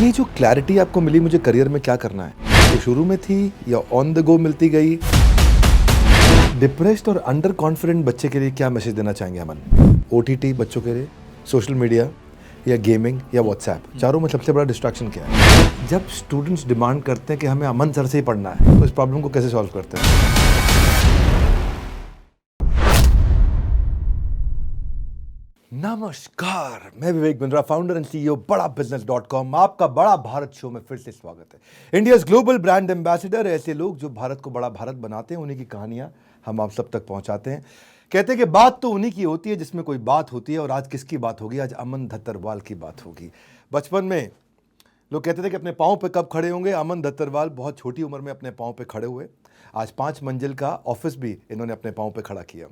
ये जो क्लैरिटी आपको मिली मुझे करियर में क्या करना है, ये शुरू में थी या ऑन द गो मिलती गई? डिप्रेस्ड और अंडर कॉन्फिडेंट बच्चे के लिए क्या मैसेज देना चाहेंगे अमन? ओटीटी बच्चों के लिए, सोशल मीडिया या गेमिंग या व्हाट्सएप, चारों में सबसे बड़ा डिस्ट्रैक्शन क्या है? जब स्टूडेंट्स डिमांड करते हैं कि हमें अमन सर से ही पढ़ना है, तो इस प्रॉब्लम को कैसे सॉल्व करते हैं? नमस्कार, मैं Vivek Bindra, founder and CEO बड़ा बिजनेस.com। आपका बड़ा भारत शो में फिर से स्वागत है। इंडियाज ग्लोबल ब्रांड एम्बेसडर, ऐसे लोग जो भारत को बड़ा भारत बनाते हैं, उन्हीं की कहानियां हम आप सब तक पहुंचाते हैं। कहते हैं कि बात तो उन्हीं की होती है जिसमें कोई बात होती है, और आज किसकी बात होगी? आज अमन धत्तरवाल की बात होगी। बचपन में लोग कहते थे कि अपने पाँव पे कब खड़े होंगे। अमन धत्तरवाल बहुत छोटी उम्र में अपने पाँव पे खड़े हुए। आज 5 मंजिल का ऑफिस भी इन्होंने अपने पाँव पे खड़ा किया।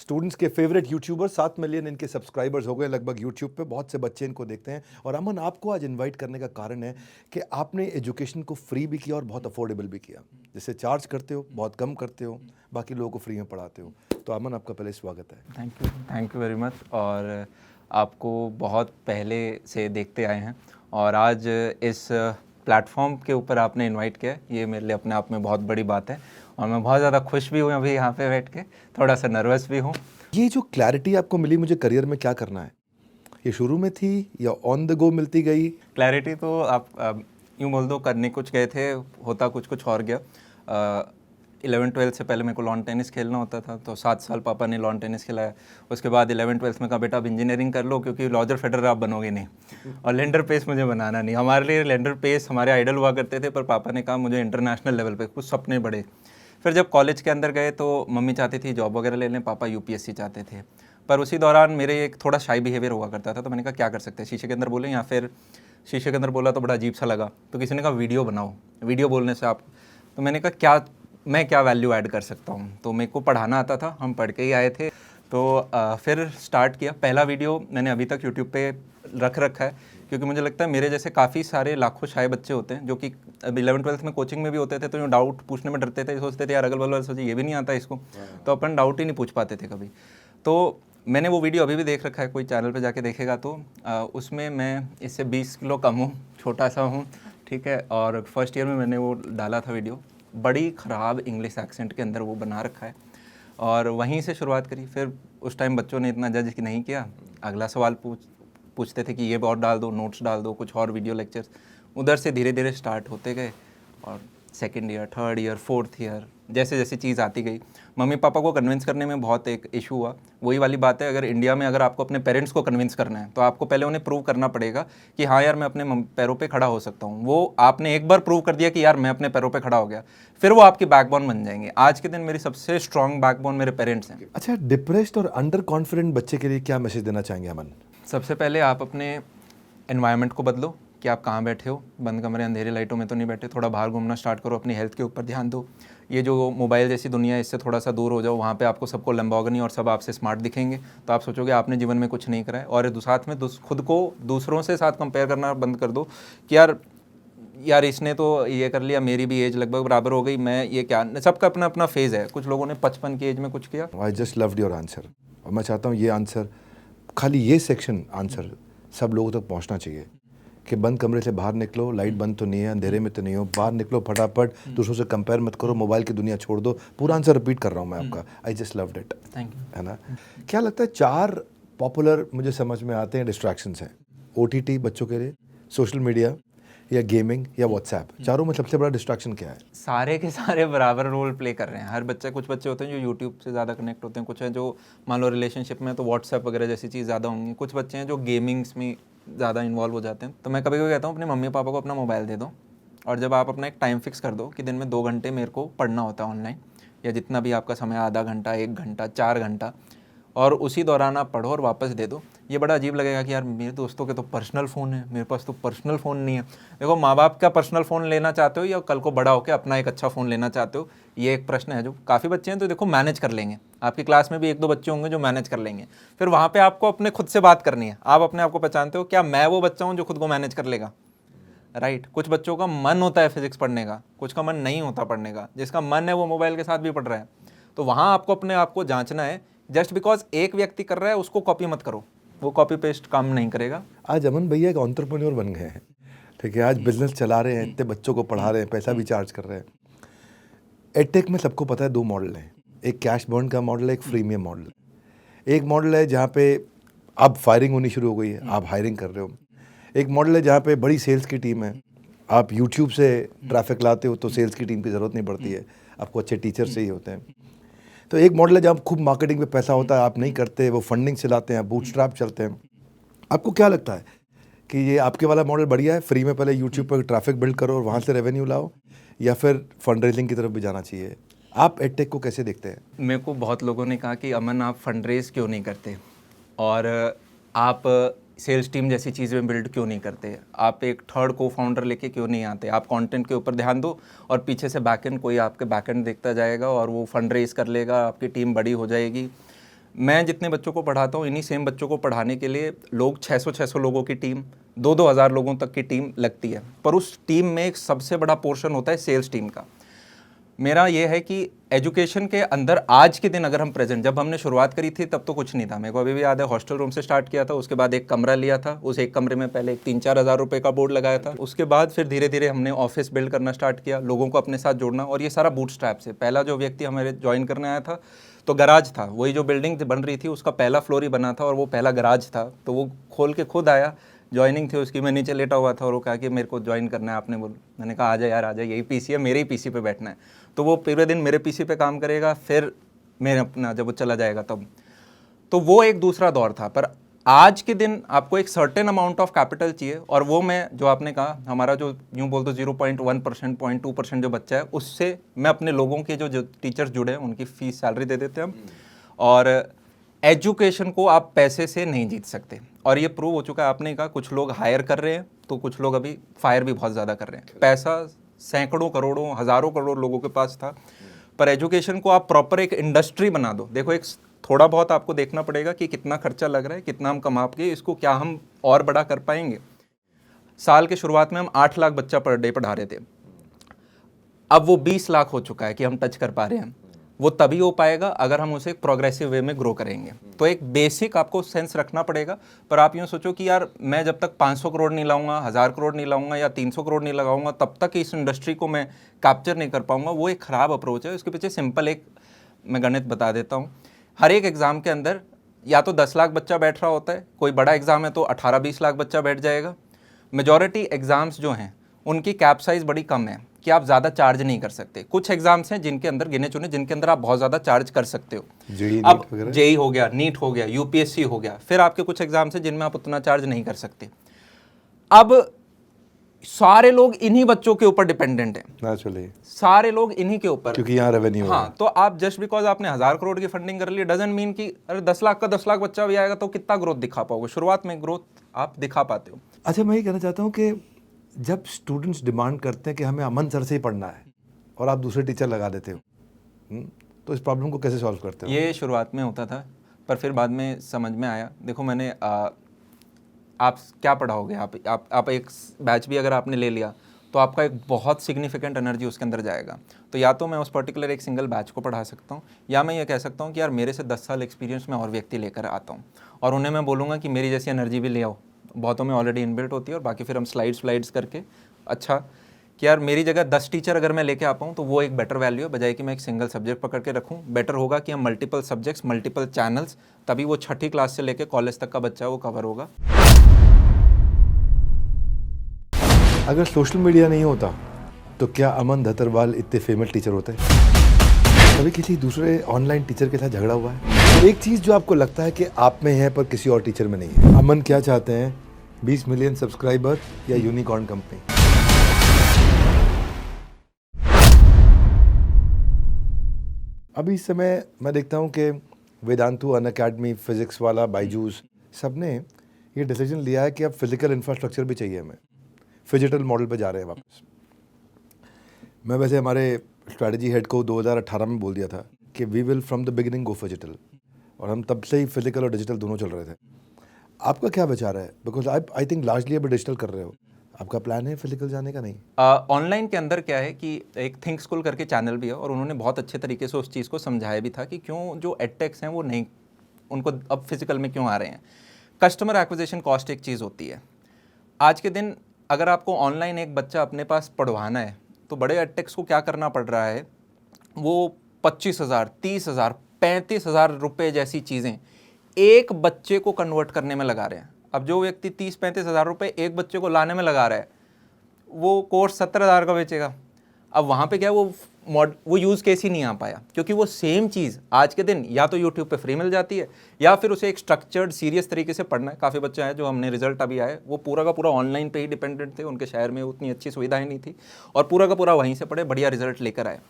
स्टूडेंट्स के फेवरेट यूट्यूबर, 7 मिलियन इनके सब्सक्राइबर्स हो गए लगभग यूट्यूब पे। बहुत से बच्चे इनको देखते हैं। और अमन, आपको आज इनवाइट करने का कारण है कि आपने एजुकेशन को फ्री भी किया और बहुत अफोर्डेबल भी किया। जैसे चार्ज करते हो, बहुत कम करते हो, बाकी लोगों को फ्री में पढ़ाते हो। तो अमन, आपका पहले स्वागत है। Thank you very much. और आपको बहुत पहले से देखते आए हैं, और आज इस प्लेटफॉर्म के ऊपर आपने इनवाइट किया, ये मेरे लिए अपने आप में बहुत बड़ी बात है। और मैं बहुत ज़्यादा खुश भी हूँ अभी यहाँ पे बैठ के, थोड़ा सा नर्वस भी हूँ। ये जो क्लैरिटी आपको मिली मुझे करियर में क्या करना है, ये शुरू में थी या ऑन द गो मिलती गई? क्लैरिटी तो आप यूँ बोल दो, करने कुछ गए थे, होता कुछ और गया। 11th-12th से पहले मेरे को लॉन टेनिस खेलना होता था, तो 7 साल पापा ने लॉन टेनिस खिलाया। उसके बाद 11th-12th में कहा, बेटा अब इंजीनियरिंग कर लो, क्योंकि रॉजर फेडरर आप बनोगे नहीं, और लेंडर पेस मुझे बनाना नहीं। हमारे लिए लेंडर पेस हमारे आइडल हुआ करते थे, पर पापा ने कहा मुझे इंटरनेशनल लेवल पे कुछ सपने बड़े। फिर जब कॉलेज के अंदर गए तो मम्मी चाहती थी जॉब वगैरह ले लें, पापा यूपीएससी चाहते थे। पर उसी दौरान मेरे एक थोड़ा शाई बिहेवियर हुआ करता था, तो मैंने कहा क्या कर सकते हैं, शीशे के अंदर बोलें, या फिर शीशे के अंदर बोला तो बड़ा अजीब सा लगा, तो किसी ने कहा वीडियो बनाओ, वीडियो बोलने से आप। तो मैंने कहा मैं क्या वैल्यू ऐड कर सकता हूँ। तो मेरे को पढ़ाना आता था, हम पढ़ के ही आए थे। तो फिर स्टार्ट किया। पहला वीडियो मैंने अभी तक यूट्यूब पे रख रखा है, क्योंकि मुझे लगता है मेरे जैसे काफ़ी सारे लाखों शाये बच्चे होते हैं जो कि 11th-12th में कोचिंग में भी होते थे, तो यूँ डाउट पूछने में डरते थे, सोचते थे यार अगल बगल सोचिए ये भी नहीं आता इसको, तो अपन डाउट ही नहीं पूछ पाते थे कभी। तो मैंने वो वीडियो अभी भी देख रखा है, कोई चैनल पे जाके देखेगा तो उसमें मैं इससे 20 किलो कम हूँ, छोटा सा हूँ, ठीक है। और फर्स्ट ईयर में मैंने वो डाला था वीडियो, बड़ी ख़राब इंग्लिश एक्सेंट के अंदर वो बना रखा है, और वहीं से शुरुआत करी। फिर उस टाइम बच्चों ने इतना जज नहीं किया, अगला सवाल पूछते थे कि ये और डाल दो, नोट्स डाल दो, कुछ और वीडियो लेक्चर्स। उधर से धीरे धीरे स्टार्ट होते गए, और 2nd year, 3rd year, 4th year जैसे जैसे चीज़ आती गई। मम्मी पापा को कन्विंस करने में बहुत एक इशू हुआ। वही वाली बात है, अगर इंडिया में अगर आपको अपने पेरेंट्स को कन्विंस करना है, तो आपको पहले उन्हें प्रूव करना पड़ेगा कि हाँ यार मैं अपने पैरों पे खड़ा हो सकता हूँ। वो आपने एक बार प्रूव कर दिया कि यार मैं अपने पैरों पे खड़ा हो गया, फिर वो आपकी बैकबोन बन जाएंगे। आज के दिन मेरी सबसे स्ट्रॉन्ग बैकबोन मेरे पेरेंट्स हैं। अच्छा, डिप्रेस्ड और अंडर कॉन्फिडेंट बच्चे के लिए क्या मैसेज देना चाहेंगे अमन? सबसे पहले आप अपने एनवायरनमेंट को बदलो, कि आप कहाँ बैठे हो, बंद कमरे अंधेरे लाइटों में तो नहीं बैठे। थोड़ा बाहर घूमना स्टार्ट करो, अपनी हेल्थ के ऊपर ध्यान दो। ये जो मोबाइल जैसी दुनिया है, इससे थोड़ा सा दूर हो जाओ। वहाँ पे आपको सबको लंबोर्गिनी और सब आपसे स्मार्ट दिखेंगे, तो आप सोचोगे आपने जीवन में कुछ नहीं करा है। और साथ में खुद को दूसरों से साथ कंपेयर करना बंद कर दो कि यार इसने तो ये कर लिया, मेरी भी एज लगभग बराबर हो गई, मैं ये क्या। सबका अपना अपना फेज़ है। कुछ लोगों ने 55 की एज में कुछ किया। I just loved your answer, और मैं चाहता हूँ ये आंसर, खाली ये सेक्शन आंसर सब लोगों तक पहुँचना चाहिए कि बंद कमरे से बाहर निकलो, लाइट बंद तो नहीं है, अंधेरे में तो नहीं हो, बाहर निकलो फटाफट, दूसरों से कंपेयर मत करो, मोबाइल की दुनिया छोड़ दो। पूरा आंसर रिपीट कर रहा हूँ मैं आपका। I just loved it. Thank you. है ना? क्या लगता है 4 पॉपुलर मुझे समझ में आते हैं डिस्ट्रैक्शंस हैं? ओटीटी बच्चों के लिए, सोशल मीडिया या गेमिंग या व्हाट्सएप, चारों में सबसे बड़ा डिस्ट्रैक्शन क्या है? सारे के सारे बराबर रोल प्ले कर रहे हैं। हर बच्चा, कुछ बच्चे होते हैं जो यूट्यूब से ज़्यादा कनेक्ट होते हैं, कुछ हैं जो मान लो रिलेशनशिप में तो व्हाट्सएप वगैरह जैसी चीज़ ज़्यादा होंगी, कुछ बच्चे हैं जो गेमिंग्स में ज़्यादा इन्वॉल्व हो जाते हैं। तो मैं कभी कभी कहता हूँ अपने मम्मी पापा को अपना मोबाइल दे दो, और जब आप अपना एक टाइम फिक्स कर दो कि दिन में 2 घंटे मेरे को पढ़ना होता है ऑनलाइन, या जितना भी आपका समय, आधा घंटा, 1 घंटा, 4 घंटा, और उसी दौरान आप पढ़ो और वापस दे दो। ये बड़ा अजीब लगेगा कि यार मेरे दोस्तों के तो पर्सनल फ़ोन है, मेरे पास तो पर्सनल फ़ोन नहीं है। देखो, माँ बाप का पर्सनल फ़ोन लेना चाहते हो या कल को बड़ा होकर अपना एक अच्छा फ़ोन लेना चाहते हो, ये एक प्रश्न है। जो काफ़ी बच्चे हैं तो देखो मैनेज कर लेंगे, आपकी क्लास में भी 1-2 बच्चे होंगे जो मैनेज कर लेंगे। फिर वहाँ पर आपको अपने खुद से बात करनी है। आप अपने आप को पहचानते हो, क्या मैं वो बच्चा हूँ जो खुद को मैनेज कर लेगा? राइट। कुछ बच्चों का मन होता है फिजिक्स पढ़ने का, कुछ का मन नहीं होता पढ़ने का। जिसका मन है वो मोबाइल के साथ भी पढ़ रहा है। तो वहाँ आपको अपने आप को जांचना है। जस्ट बिकॉज एक व्यक्ति कर रहा है उसको कॉपी मत करो, वो कॉपी पेस्ट काम नहीं करेगा। आज अमन भैया एक एंटरप्रेन्योर बन गए हैं। ठीक है, आज बिजनेस चला रहे हैं, इतने बच्चों को पढ़ा रहे हैं, पैसा भी चार्ज कर रहे हैं। एडटेक में सबको पता है 2 मॉडल हैं, एक कैश बर्न का मॉडल है, एक फ्रीमियम मॉडल। एक मॉडल है जहाँ पे अब फायरिंग होनी शुरू हो गई है, आप हायरिंग कर रहे हो। एक मॉडल है जहाँ पे बड़ी सेल्स की टीम है, आप यूट्यूब से ट्रैफिक लाते हो तो सेल्स की टीम की ज़रूरत नहीं पड़ती है, आपको अच्छे टीचर से ही होते हैं। तो एक मॉडल है जहाँ खूब मार्केटिंग पे पैसा होता है, आप नहीं करते, वो फंडिंग चलाते हैं, बूटस्ट्रैप चलते हैं। आपको क्या लगता है कि ये आपके वाला मॉडल बढ़िया है, फ्री में पहले यूट्यूब पर ट्रैफिक बिल्ड करो और वहाँ से रेवेन्यू लाओ, या फिर फंड रेजिंग की तरफ भी जाना चाहिए? आप एडटेक को कैसे देखते हैं? मेरे को बहुत लोगों ने कहा कि अमन आप फंड रेज क्यों नहीं करते और आप सेल्स टीम जैसी चीज़ें बिल्ड क्यों नहीं करते, आप एक थर्ड को फाउंडर लेके क्यों नहीं आते, आप कंटेंट के ऊपर ध्यान दो और पीछे से बैकएंड कोई आपके बैकएंड देखता जाएगा और वो फंड रेज कर लेगा, आपकी टीम बड़ी हो जाएगी। मैं जितने बच्चों को पढ़ाता हूँ, इन्हीं सेम बच्चों को पढ़ाने के लिए लोग 600 लोगों की टीम, 2-2 हज़ार लोगों तक की टीम लगती है, पर उस टीम में एक सबसे बड़ा पोर्शन होता है सेल्स टीम का। मेरा ये है कि एजुकेशन के अंदर आज के दिन अगर हम प्रेजेंट, जब हमने शुरुआत करी थी तब तो कुछ नहीं था, मेरे को अभी भी याद है, हॉस्टल रूम से स्टार्ट किया था, उसके बाद एक कमरा लिया था, उस एक कमरे में पहले 3-4 हज़ार रुपये का बोर्ड लगाया था, उसके बाद फिर धीरे धीरे हमने ऑफिस बिल्ड करना स्टार्ट किया, लोगों को अपने साथ जोड़ना, और ये सारा बूटस्ट्रैप से। पहला जो व्यक्ति हमारे ज्वाइन करने आया था तो गराज था, वही जो बिल्डिंग बन रही थी उसका पहला फ्लोर ही बना था और वो पहला गराज था, तो वो खोल के खुद आया, ज्वाइनिंग थी उसकी, मैं नीचे लेटा हुआ था और वो कहा कि मेरे को ज्वाइन करना है आपने बोल, मैंने कहा आजा यार आजा, यही पीसी है, मेरे ही पीसी पे बैठना है। तो वो पूरे दिन मेरे पीसी पे काम करेगा, फिर मेरे अपना जब वो चला जाएगा तब। तो वो एक दूसरा दौर था, पर आज के दिन आपको एक सर्टेन अमाउंट ऑफ कैपिटल चाहिए, और वो मैं जो आपने कहा, हमारा जो यूँ बोल दो 0.1%, 0.2% जो बच्चा है, उससे मैं अपने लोगों के जो टीचर्स जुड़े हैं उनकी फीस सैलरी दे देते हैं हम। और एजुकेशन को आप पैसे से नहीं जीत सकते, और ये प्रूव हो चुका है। आपने कहा कुछ लोग हायर कर रहे हैं तो कुछ लोग अभी फायर भी बहुत ज़्यादा कर रहे हैं। पैसा सैकड़ों करोड़ों हज़ारों करोड़ लोगों के पास था, पर एजुकेशन को आप प्रॉपर एक इंडस्ट्री बना दो। देखो, एक थोड़ा बहुत आपको देखना पड़ेगा कि कितना खर्चा लग रहा है, कितना हम कमा के इसको क्या हम और बड़ा कर पाएंगे। साल के शुरुआत में हम 8 लाख बच्चा पर डे पढ़ा रहे थे, अब वो 20 लाख हो चुका है कि हम टच कर पा रहे हैं। वो तभी हो पाएगा अगर हम उसे एक प्रोग्रेसिव वे में ग्रो करेंगे। तो एक बेसिक आपको सेंस रखना पड़ेगा, पर आप यूँ सोचो कि यार मैं जब तक 500 करोड़ नहीं लाऊंगा, 1000 करोड़ नहीं लाऊंगा या 300 करोड़ नहीं लगाऊंगा, तब तक इस इंडस्ट्री को मैं कैप्चर नहीं कर पाऊंगा। वो एक ख़राब अप्रोच है। उसके पीछे सिंपल एक मैं गणित बता देता हूँ। हर एक एग्ज़ाम के अंदर या तो 10 लाख बच्चा बैठ रहा होता है, कोई बड़ा एग्ज़ाम है तो 18-20 लाख बच्चा बैठ जाएगा। मेजॉरिटी एग्ज़ाम्स जो हैं उनकी कैप साइज़ बड़ी कम है कि आप ज़्यादा चार्ज नहीं कर सकते। कुछ एग्जाम्स हैं जिनके अंदर गिने चुने, जिनके अंदर आप बहुत ज़्यादा चार्ज कर सकते हो। अब जेई हो गया, नीट हो गया, यूपीएससी हो गया, फिर आपके कुछ एग्जाम्स हैं जिनमें आप उतना चार्ज नहीं कर सकते। अब सारे लोग इन्हीं बच्चों के ऊपर डिपेंडेंट हैं, नेचुरली सारे लोग इन्हीं के ऊपर, क्योंकि यहाँ रेवेन्यू है। हाँ, तो आप जस्ट बिकॉज आपने 1000 करोड़ की फंडिंग कर ली डजंट मीन कि अरे 10 लाख का 10 लाख बच्चा भी आएगा तो कितना ग्रोथ दिखा पाओगे। शुरुआत में ग्रोथ आप दिखा पाते हो। अच्छा, मैं ये कहना चाहता हूँ कि जब स्टूडेंट्स डिमांड करते हैं कि हमें अमन सर से ही पढ़ना है और आप दूसरे टीचर लगा देते हो, तो इस प्रॉब्लम को कैसे सॉल्व करते हो? ये शुरुआत में होता था, पर फिर बाद में समझ में आया। देखो, मैंने आप क्या पढ़ाओगे, आप एक बैच भी अगर आपने ले लिया तो आपका एक बहुत सिग्निफिकेंट एनर्जी उसके अंदर जाएगा। तो या तो मैं उस पर्टिकुलर एक सिंगल बैच को पढ़ा सकता हूँ, या मैं ये कह सकता हूँ कि यार मेरे से 10 साल एक्सपीरियंस में और व्यक्ति लेकर आता हूँ और उन्हें मैं बोलूँगा कि मेरी जैसी एनर्जी भी ले आओ। बहुतों में ऑलरेडी इनबिल्ट होती है, और बाकी फिर हम स्लाइड्स करके अच्छा कि यार मेरी जगह 10 टीचर अगर मैं लेके आ पाऊँ तो वो एक बेटर वैल्यू है, बजाय कि मैं एक सिंगल सब्जेक्ट पकड़ के रखूँ। बेटर होगा कि हम मल्टीपल सब्जेक्ट्स, मल्टीपल चैनल्स, तभी वो 6ठी क्लास से लेके कॉलेज तक का बच्चा वो कवर होगा। अगर सोशल मीडिया नहीं होता तो क्या अमन धतरवाल इतने फेमस टीचर होते? कभी किसी दूसरे ऑनलाइन टीचर के साथ झगड़ा हुआ है? एक चीज़ जो आपको लगता है कि आप में है पर किसी और टीचर में नहीं है। अमन क्या चाहते हैं, 20 मिलियन सब्सक्राइबर या यूनिकॉर्न कंपनी? अभी इस समय मैं देखता हूं कि वेदांतु, अनअकैडमी, फिजिक्स वाला, बायजूस, सब ने ये डिसीजन लिया है कि अब फिजिकल इंफ्रास्ट्रक्चर भी चाहिए हमें। फिजिटल मॉडल पे जा रहे हैं वापस। मैं वैसे हमारे स्ट्रैटेजी हेड को 2018 में बोल दिया था कि we will from the beginning go phygital, और हम तब से ही फिजिकल और डिजिटल दोनों चल रहे थे। आपका क्या विचार है? बिकॉज आई थिंक लार्जली अब डिजिटल कर रहे हो, आपका प्लान है फिजिकल जाने का? नहीं, ऑनलाइन के अंदर क्या है कि एक थिंक स्कूल करके चैनल भी है, और उन्होंने बहुत अच्छे तरीके से उस चीज़ को समझाया भी था कि क्यों जो एडटेक्स हैं वो नहीं, उनको अब फिजिकल में क्यों आ रहे हैं। कस्टमर एक्विजिशन कॉस्ट एक चीज़ होती है। आज के दिन अगर आपको ऑनलाइन एक बच्चा अपने पास पढ़वाना है तो बड़े एडटेक्स को क्या करना पड़ रहा है, वो 25,000, 30,000, 35,000 रुपये जैसी चीज़ें एक बच्चे को कन्वर्ट करने में लगा रहे हैं। अब जो व्यक्ति 30-35,000 रुपये एक बच्चे को लाने में लगा रहा है, वो कोर्स 70,000 का बेचेगा। अब वहाँ पे क्या वो यूज़ केस ही नहीं आ पाया, क्योंकि वो सेम चीज़ आज के दिन या तो यूट्यूब पे फ्री मिल जाती है या फिर उसे एक स्ट्रक्चर्ड सीरियस तरीके से पढ़ना है। काफ़ी बच्चे हैं जो हमने रिजल्ट अभी आए, वो पूरा का पूरा ऑनलाइन पे ही डिपेंडेंट थे, उनके शहर में उतनी अच्छी सुविधाएं नहीं थी और पूरा का पूरा वहीं से पढ़े, बढ़िया रिजल्ट लेकर आए।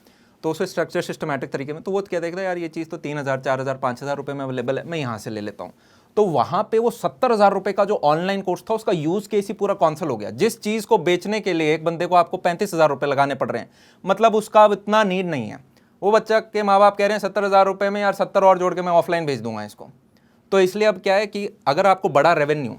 तो उसे स्ट्रक्चर सिस्टमैटिक तरीके में, तो वो क्या देखता है, यार ये चीज़ तो 3,000, 4,000, 5,000 रुपये में अवेलेबल है, मैं यहाँ से ले लेता हूँ। तो वहाँ पे वो 70,000 रुपये का जो ऑनलाइन कोर्स था उसका यूज़ केस ही पूरा कैंसिल हो गया। जिस चीज़ को बेचने के लिए एक बंदे को आपको 35,000 रुपये लगाने पड़ रहे हैं, मतलब उसका अब इतना नीड नहीं है। वो बच्चा के माँ बाप कह रहे हैं 70,000 रुपये में यार 70 और जोड़ के मैं ऑफलाइन भेज दूंगा इसको। तो इसलिए अब क्या है कि अगर आपको बड़ा रेवेन्यू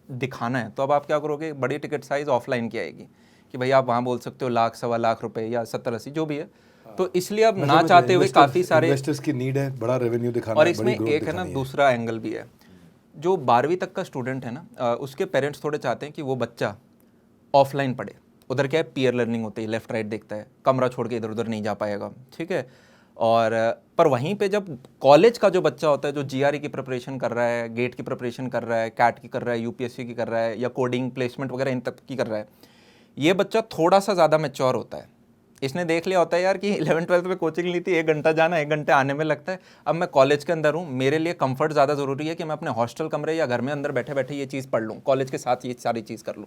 दिखाना है तो अब आप क्या करोगे, बड़ी टिकट साइज ऑफलाइन की आएगी कि भाई आप वहाँ बोल सकते हो लाख, 1.25 रुपये या 70-80 जो भी है। तो इसलिए अब ना चाहते हुए काफ़ी सारे इन्वेस्टर्स की नीड है, बड़ा रेवेन्यू दिखाना और है, इसमें बड़ी growth एक है ना दिखानी दूसरा एंगल भी है। जो 12वीं तक का स्टूडेंट है ना, उसके पेरेंट्स थोड़े चाहते हैं कि वो बच्चा ऑफलाइन पढ़े। उधर क्या है, पीयर लर्निंग होती है, लेफ्ट राइट देखता है, कमरा छोड़ के इधर उधर नहीं जा पाएगा, ठीक है। और पर वहीं पे जब कॉलेज का जो बच्चा होता है, जो जीआरई की प्रिपरेशन कर रहा है, गेट की प्रिपरेशन कर रहा है, कैट की कर रहा है, यूपीएससी की कर रहा है, या कोडिंग प्लेसमेंट वगैरह इन तक की कर रहा है, ये बच्चा थोड़ा सा ज़्यादा मैच्योर होता है। इसने देख लिया होता है यार कि 11th-12th में कोचिंग ली थी, 1 घंटा जाना, 1 घंटे आने में लगता है। अब मैं कॉलेज के अंदर हूँ, मेरे लिए कंफर्ट ज़्यादा ज़रूरी है कि मैं अपने हॉस्टल कमरे या घर में अंदर बैठे बैठे ये चीज़ पढ़ लूँ, कॉलेज के साथ ये सारी चीज़ कर लूँ।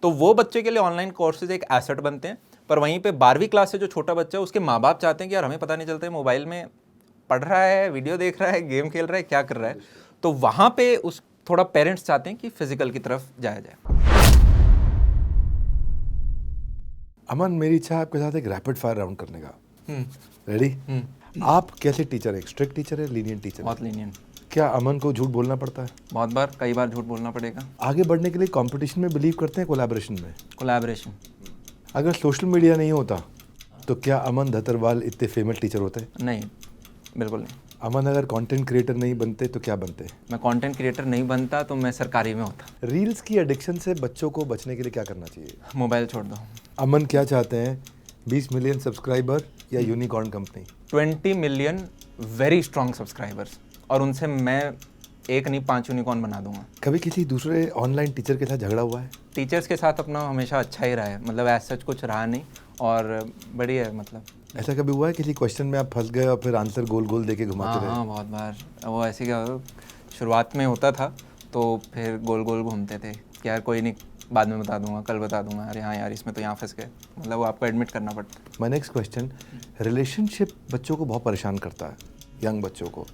तो वो बच्चे के लिए ऑनलाइन कोर्सेज एक एसेट बनते हैं। पर वहीं पर 12वीं क्लास से जो छोटा बच्चा है, उसके माँ बाप चाहते हैं कि यार हमें पता नहीं चलता है मोबाइल में पढ़ रहा है, वीडियो देख रहा है, गेम खेल रहा है, क्या कर रहा है। तो वहाँ पर उस थोड़ा पेरेंट्स चाहते हैं कि फिजिकल की तरफ जाया जाए। अमन, मेरी इच्छा है आपके साथ एक रैपिड फायर राउंड करने का। रेडी? आप कैसे टीचर है? स्ट्रिक्ट टीचर है, लीनियंट टीचर है? बहुत लीनियंट। क्या अमन को झूठ बोलना पड़ता है? बहुत बार, कई बार झूठ बोलना पड़ेगा। आगे बढ़ने के लिए कंपटीशन में बिलीव करते हैं, कोलैबोरेशन में? कोलैबोरेशन। अगर सोशल मीडिया नहीं होता तो क्या अमन धतरवाल इतने फेमस टीचर होते? नहीं, बिल्कुल नहीं। अमन अगर कंटेंट क्रिएटर नहीं बनते तो क्या बनते? मैं कंटेंट क्रिएटर नहीं बनता तो मैं सरकारी में होता। रील्स की एडिक्शन से बच्चों को बचने के लिए क्या करना चाहिए? मोबाइल छोड़ दो। अमन क्या चाहते हैं, 20 मिलियन सब्सक्राइबर या unicorn company? 20 million very strong subscribers, और उनसे मैं एक नहीं 5 यूनिकॉर्न बना दूंगा। कभी किसी दूसरे ऑनलाइन टीचर के साथ झगड़ा हुआ है? टीचर्स के साथ अपना हमेशा अच्छा ही रहा है, मतलब ऐसा सच कुछ रहा नहीं, और बढ़िया है। मतलब ऐसा कभी हुआ है किसी क्वेश्चन में आप फंस गए और फिर आंसर गोल गोल देके घुमाते रहे? हाँ, बहुत बार। वो ऐसे क्या शुरुआत में होता था तो फिर गोल गोल घूमते थे कि यार कोई नहीं, बाद में बता दूंगा, कल बता दूंगा, अरे हाँ यार इसमें तो यहाँ फंस गए, मतलब वो आपको एडमिट करना पड़ता है। माय नेक्स्ट क्वेश्चन, रिलेशनशिप बच्चों को बहुत परेशान करता है, यंग बच्चों को।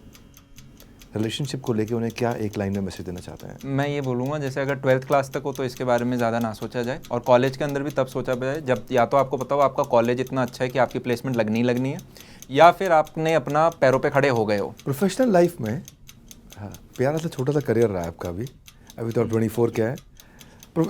रिलेशनशिप को लेके उन्हें क्या एक लाइन में मैसेज देना चाहते हैं? मैं ये बोलूँगा, जैसे अगर 12th क्लास तक हो तो इसके बारे में ज़्यादा ना सोचा जाए, और कॉलेज के अंदर भी तब सोचा जाए जब या तो आपको पता हो आपका कॉलेज इतना अच्छा है कि आपकी प्लेसमेंट लगनी है, या फिर आपने अपना पैरों पे खड़े हो गए हो। प्रोफेशनल लाइफ में हाँ, प्यारा सा छोटा सा करियर रहा है आपका अभी तो 24 क्या है,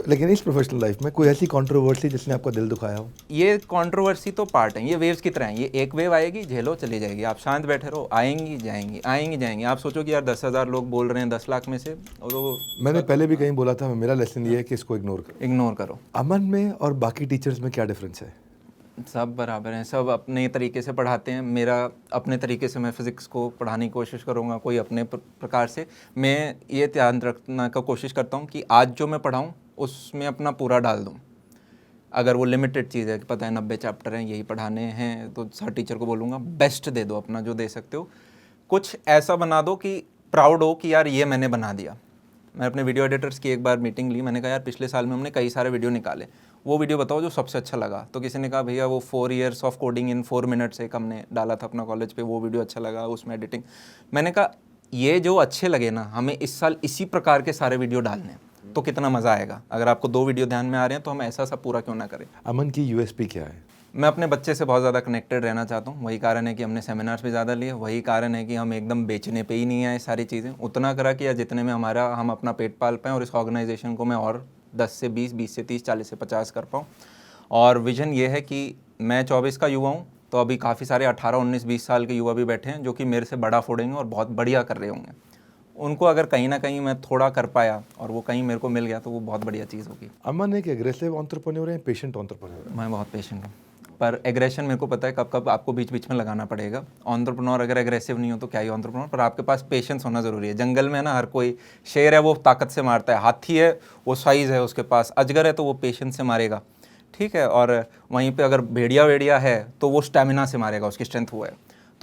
लेकिन इस प्रोफेशनल लाइफ में कोई ऐसी कंट्रोवर्सी जिसने आपका दिल दुखाया हो? ये कंट्रोवर्सी तो पार्ट है, ये वेव्स की तरह है। ये एक वेव आएगी, झेलो, चली जाएगी, आप शांत बैठे रहो, आएंगी जाएंगी, आएंगी जाएंगी। आप सोचो कि यार 10,000 लोग बोल रहे हैं 10 लाख में से, और वो मैंने पहले भी कहीं बोला था, मेरा लेसन ये है कि इसको इग्नोर करो। अमन में और बाकी टीचर्स में क्या डिफरेंस है? सब बराबर हैं, सब अपने तरीके से पढ़ाते हैं। मेरा अपने तरीके से मैं फ़िज़िक्स को पढ़ाने की कोशिश करूँगा, कोई अपने प्रकार से। मैं ये ध्यान रखना का कोशिश करता हूँ कि आज जो मैं पढ़ाऊँ उसमें अपना पूरा डाल दूँ। अगर वो लिमिटेड चीज़ है कि पता है 90 चैप्टर हैं, यही पढ़ाने हैं, तो हर टीचर को बोलूँगा बेस्ट दे दो अपना, जो दे सकते हो। कुछ ऐसा बना दो कि प्राउड हो कि यार ये मैंने बना दिया। मैं अपने वीडियो एडिटर्स की एक बार मीटिंग ली, मैंने कहा यार पिछले साल में हमने कई सारे वीडियो निकाले, वो वीडियो बताओ जो सबसे अच्छा लगा। तो किसी ने कहा भैया वो 4 years of coding in 4 minutes एक हमने डाला था अपना कॉलेज पे, वो वीडियो अच्छा लगा, उसमें एडिटिंग। मैंने कहा ये जो अच्छे लगे ना, हमें इस साल इसी प्रकार के सारे वीडियो डालने, तो कितना मज़ा आएगा। अगर आपको 2 वीडियो ध्यान में आ रहे हैं तो हम ऐसा सब पूरा क्यों ना करें। अमन की यूएसपी क्या है? मैं अपने बच्चे से बहुत ज़्यादा कनेक्टेड रहना चाहता हूँ। वही कारण है कि हमने सेमिनार्स भी ज़्यादा लिए, वही कारण है कि हम एकदम बेचने पे ही नहीं आए सारी चीज़ें। उतना करा कि जितने में हम अपना पेट पाल पाएँ और इस ऑर्गेनाइजेशन को मैं और 10 से 20, 20 से 30, 40 से 50 कर पाऊँ। और विजन ये है कि मैं 24 का युवा हूँ, तो अभी काफ़ी सारे 18, 19, 20 साल के युवा भी बैठे हैं जो कि मेरे से बड़ा फोड़ेंगे और बहुत बढ़िया कर रहे होंगे। उनको अगर कहीं ना कहीं मैं थोड़ा कर पाया और वो कहीं मेरे को मिल गया तो वो बहुत बढ़िया चीज़ होगी। अमन एक एग्रेसिव एंटरप्रेन्योर है, पेशेंट एंटरप्रेन्योर है? मैं बहुत पेशेंट हूँ, पर एग्रेशन मेरे को पता है कब कब आपको बीच बीच में लगाना पड़ेगा। एंटरप्रेन्योर अगर एग्रेसिव नहीं हो तो क्या ही एंटरप्रेन्योर, पर आपके पास पेशेंस होना ज़रूरी है। जंगल में ना हर कोई, शेर है वो ताकत से मारता है, हाथी है वो साइज़ है उसके पास, अजगर है तो वो पेशेंस से मारेगा, ठीक है। और वहीं पे अगर भेड़िया वेड़िया है तो वो स्टेमिना से मारेगा, उसकी स्ट्रेंथ वो है।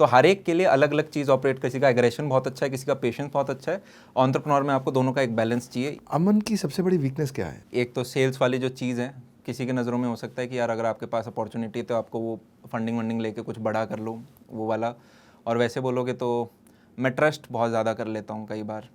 तो हर एक के लिए अलग अलग चीज़ ऑपरेट, किसी का एग्रेशन बहुत अच्छा है, किसी का पेशेंस बहुत अच्छा है। एंटरप्रेन्योर में आपको दोनों का एक बैलेंस चाहिए। अमन की सबसे बड़ी वीकनेस क्या है? एक तो सेल्स वाली जो चीज़ है, किसी की नज़रों में हो सकता है कि यार अगर आपके पास अपॉर्चुनिटी है तो आपको वो फंडिंग वंडिंग लेके कुछ बड़ा कर लो, वो वाला। और वैसे बोलोगे तो मैं ट्रस्ट बहुत ज़्यादा कर लेता हूँ कई बार,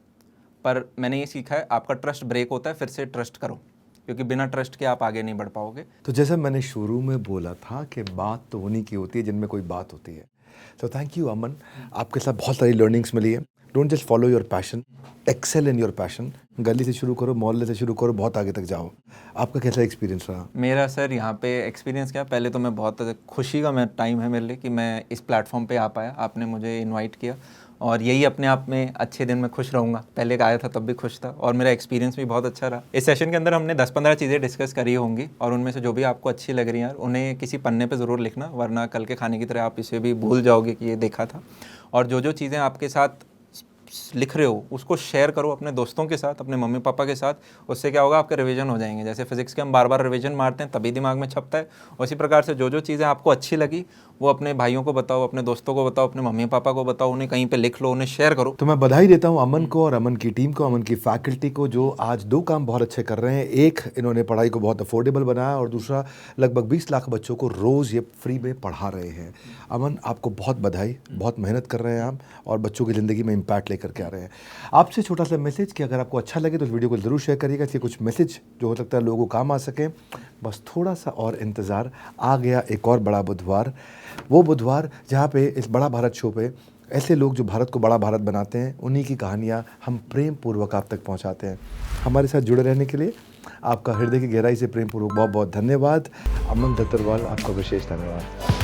पर मैंने ये सीखा है आपका ट्रस्ट ब्रेक होता है फिर से ट्रस्ट करो, क्योंकि बिना ट्रस्ट के आप आगे नहीं बढ़ पाओगे। तो जैसा मैंने शुरू में बोला था कि बात तो उन्हीं की होती है जिनमें कोई बात होती है। तो थैंक यू अमन, आपके साथ बहुत सारी लर्निंग्स मिली है। Don't just follow your passion, excel in your passion. गली से शुरू करो, मोहल्ले से शुरू करो, बहुत आगे तक जाओ। आपका कैसा एक्सपीरियंस रहा? मेरा सर यहाँ पे एक्सपीरियंस क्या, पहले तो मैं बहुत खुशी का मैं टाइम है मेरे लिए कि मैं इस प्लेटफॉर्म पे आ पाया, आपने मुझे इनवाइट किया, और यही अपने आप में अच्छे दिन में खुश रहूँगा। पहले आया था तब भी खुश था, और मेरा एक्सपीरियंस भी बहुत अच्छा रहा। इस सेशन के अंदर हमने 10-15 चीज़ें डिस्कस करी होंगी, और उनमें से जो भी आपको अच्छी लग रही हैं उन्हें किसी पन्ने पे ज़रूर लिखना, वरना कल के खाने की तरह आप इसे भी भूल जाओगे कि ये देखा था। और जो जो चीज़ें आपके साथ लिख रहे हो उसको शेयर करो अपने दोस्तों के साथ, अपने मम्मी पापा के साथ। उससे क्या होगा, आपके रिवीजन हो जाएंगे। जैसे फिजिक्स के हम बार बार रिवीजन मारते हैं तभी दिमाग में छपता है, उसी प्रकार से जो जो चीज़ें आपको अच्छी लगी वो अपने भाइयों को बताओ, अपने दोस्तों को बताओ, अपने मम्मी पापा को बताओ, उन्हें कहीं पे लिख लो, उन्हें शेयर करो। तो मैं बधाई देता हूं अमन को और अमन की टीम को, अमन की फैकल्टी को, जो आज दो काम बहुत अच्छे कर रहे हैं। एक, इन्होंने पढ़ाई को बहुत अफोर्डेबल बनाया, और दूसरा, लगभग 20 लाख बच्चों को रोज़ ये फ्री में पढ़ा रहे हैं। अमन, आपको बहुत बधाई, बहुत मेहनत कर रहे हैं आप, और बच्चों की ज़िंदगी में इम्पैक्ट लेकर के आ रहे हैं। आपसे छोटा सा मैसेज कि अगर आपको अच्छा लगे तो इस वीडियो को ज़रूर शेयर करिएगा, इसलिए कुछ मैसेज जो हो सकता है लोगों को काम आ सके। बस थोड़ा सा और इंतज़ार, आ गया एक और बड़ा बुधवार, वो बुधवार जहाँ पे इस बड़ा भारत शो पे ऐसे लोग जो भारत को बड़ा भारत बनाते हैं, उन्हीं की कहानियाँ हम प्रेम पूर्वक आप तक पहुँचाते हैं। हमारे साथ जुड़े रहने के लिए आपका हृदय की गहराई से प्रेम पूर्वक बहुत बहुत धन्यवाद। अमन दत्तरवाल, आपका विशेष धन्यवाद।